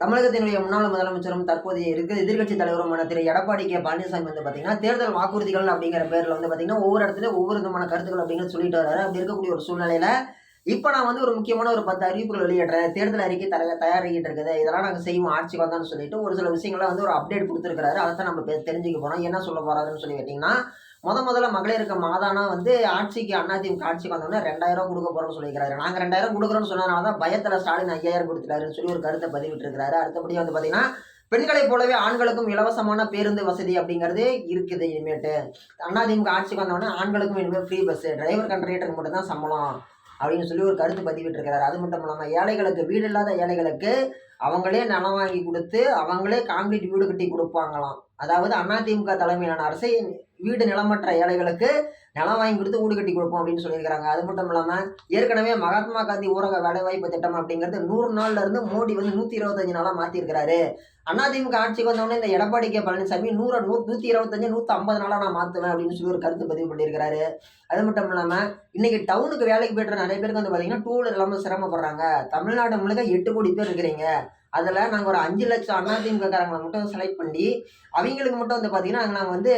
தமிழகத்தினுடைய முன்னாள் முதலமைச்சரும் தற்போதைய எதிர்க்கட்சி தலைவருமான திரு எடப்பாடி கே பழனிசாமி வந்து பார்த்தீங்கன்னா, தேர்தல் வாக்குறுதிகள் அப்படிங்கிற பேர்ல வந்து பார்த்தீங்கன்னா, ஒவ்வொரு இடத்துலயும் ஒவ்வொரு விதமான கருத்துக்கள் அப்படிங்கிறது சொல்லிட்டு வர்றாரு. அப்படி இருக்கக்கூடிய ஒரு சூழ்நிலையில, இப்ப நான் வந்து ஒரு முக்கியமான ஒரு 10 அறிவிப்புகள் வெளியிடுறேன். தேர்தல் அறிக்கை தயாராகிட்டு இருக்குது. இதெல்லாம் நாங்க செய்வோம் ஆட்சிக்கு வந்தான்னு சொல்லிட்டு ஒரு சில விஷயங்கள வந்து ஒரு அப்டேட் குடுத்திருக்கிறாரு. அதத்தான் நம்ம தெரிஞ்சுக்க போறோம். என்ன சொல்ல போறாருன்னு சொல்லி கேட்டீங்கன்னா, முதல்ல மகளிருக்கு மாதானா வந்து ஆட்சிக்கு அதிமுக ஆட்சிக்கு வந்தோடனே ரூ. 2000 குடுக்க போறோம்னு சொல்லியிருக்கிறாரு. நாங்க 2000 குடுக்குறோம்னு சொன்னதுனால தான் பயத்துல ஸ்டாலின் 5000 குடுத்துட்டாருன்னு சொல்லி ஒரு கருத்தை பதிவிட்டிருக்கிறாரு. அடுத்தபடியா வந்து பார்த்தீங்கன்னா, பெண்களைப் போலவே ஆண்களுக்கும் இலவசமான பேருந்து வசதி அப்படிங்கிறது இருக்குது இனிமேட்டு. அதிமுக ஆட்சிக்கு வந்தோடனே ஆண்களுக்கும் இனிமேல் ஃப்ரீ பஸ். டிரைவர் கண்டக்டருக்கு மட்டும் தான் சம்பளம் அப்படின்னு சொல்லி ஒரு கருத்து பதிவிட்டிருக்கிறாரு. அது மட்டும் இல்லாம ஏழைகளுக்கு வீடு இல்லாத ஏழைகளுக்கு அவங்களே நிலம் வாங்கி கொடுத்து அவங்களே கான்கிரீட் வீடு கட்டி கொடுப்பாங்களாம். அதாவது அதிமுக தலைமையிலான அரசு வீடு நிலமற்ற ஏழைகளுக்கு நிலம் வாங்கி கொடுத்து வீடு கட்டி கொடுப்போம் அப்படின்னு சொல்லியிருக்கிறாங்க. அது மட்டும் இல்லாம ஏற்கனவே மகாத்மா காந்தி ஊரக வேலைவாய்ப்பு திட்டம் அப்படிங்கிறது 100 நாள்ல இருந்து மோடி வந்து 125 நாளா மாத்திருக்கிறாரு. அதிமுக ஆட்சிக்கு வந்தவொடனே இந்த எடப்பாடி கே பழனிசாமி 125 150 நாளா நான் மாத்துவேன் அப்படின்னு சொல்லி ஒரு கருத்து பதிவு பண்ணியிருக்கிறாரு. அது மட்டும் இல்லாம இன்னைக்கு டவுனுக்கு வேலைக்கு போயிட்டு நிறைய பேருக்கு வந்து பாத்தீங்கன்னா டூ வீலர் இல்லாம சிரமப்படுறாங்க. தமிழ்நாடு முழுக்க 8 கோடி பேர் இருக்கிறீங்க. அதுல நாங்க ஒரு 5 லட்சம் அதிமுக காரங்களை மட்டும் செலக்ட் பண்ணி அவங்களுக்கு மட்டும் வந்து பாத்தீங்கன்னா நாங்க வந்து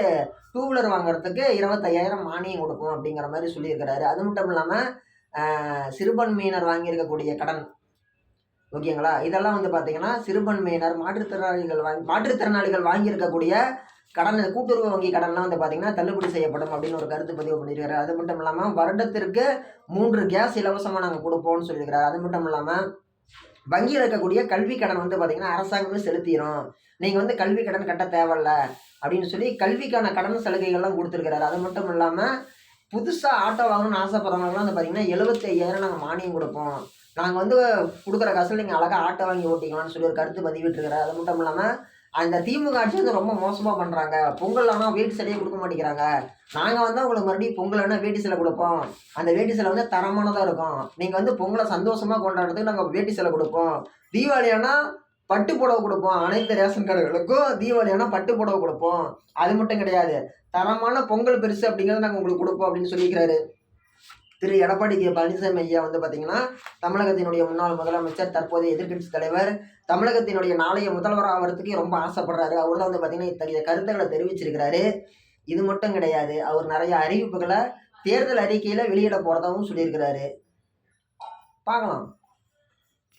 டூ வீலர் வாங்குறதுக்கு 25,000 மானியம் கொடுப்போம் அப்படிங்கிற மாதிரி சொல்லியிருக்கிறாரு. அது மட்டும் இல்லாம சிறுபான்மையினர் வாங்கியிருக்கக்கூடிய கடன் ஓகேங்களா, இதெல்லாம் வந்து பாத்தீங்கன்னா சிறுபான்மையினர் மாற்றுத்திறனாளிகள் வாங்கியிருக்கக்கூடிய கடன் கூட்டுறவு வங்கி கடன்லாம் வந்து பாத்தீங்கன்னா தள்ளுபடி செய்யப்படும் அப்படின்னு ஒரு கருத்து பதிவு பண்ணியிருக்காரு. அது மட்டும் இல்லாம வருடத்திற்கு 3 கேஸ் இலவசமா நாங்க கொடுப்போம்னு சொல்லியிருக்கிறாரு. அது மட்டும் இல்லாம வங்கியில் இருக்கக்கூடிய கல்வி கடன் வந்து பாத்தீங்கன்னா அரசாங்கமே செலுத்திடும். நீங்க வந்து கல்வி கடன் கட்ட தேவையில்ல அப்படின்னு சொல்லி கல்விக்கான கடன் சலுகைகள்லாம் கொடுத்துருக்கிறாரு. அது மட்டும் இல்லாம புதுசா ஆட்டோ வாங்கணும்னு ஆசைப்படுறவங்கலாம் வந்து பாத்தீங்கன்னா 75,000 நாங்க மானியம் கொடுப்போம். நாங்க வந்து கொடுக்குற காசுல நீங்க அழகா ஆட்டோ வாங்கி ஓட்டிக்கலாம்னு சொல்லி ஒரு கருத்து பதிவிட்டிருக்கிறாரு. அது மட்டும் இல்லாம அந்த திமுக ஆட்சி வந்து ரொம்ப மோசமா பண்றாங்க. பொங்கல் ஆனா வேட்டி சேலையே கொடுக்க மாட்டேங்கிறாங்க. நாங்க வந்து உங்களுக்கு மறுபடியும் பொங்கல் ஆனா வேட்டி சேலை கொடுப்போம். அந்த வேட்டி சேலை வந்து தரமானதா இருக்கும். நீங்க வந்து பொங்கலை சந்தோஷமா கொண்டாடுறதுக்கு நாங்க வேட்டி சேலை கொடுப்போம். தீபாவளி ஆனா பட்டு புடவை கொடுப்போம். அனைத்து ரேஷன் கார்டுகளுக்கும் தீபாவளி ஆனா பட்டு புடவை கொடுப்போம். அது மட்டும் கிடையாது, தரமான பொங்கல் பரிசு அப்படிங்கிறத நாங்க உங்களுக்கு கொடுப்போம் அப்படின்னு சொல்லியிருக்கிறாரு. திரு எடப்பாடி கே பழனிசாமி ஐயா வந்து பாத்தீங்கன்னா தமிழகத்தினுடைய முன்னாள் முதலமைச்சர், தற்போதைய எதிர்க்கட்சி தலைவர், தமிழகத்தினுடைய நாளைய முதல்வர் ஆகிறதுக்கு ரொம்ப ஆசைப்படுறாரு. அவர் தான் வந்து பாத்தீங்கன்னா இத்தகைய கருத்துக்களை தெரிவிச்சிருக்கிறாரு. இது மட்டும் கிடையாது, அவர் நிறைய அறிவிப்புகளை தேர்தல் அறிக்கையில வெளியிட போறதாகவும் சொல்லியிருக்கிறாரு. பார்க்கலாம்.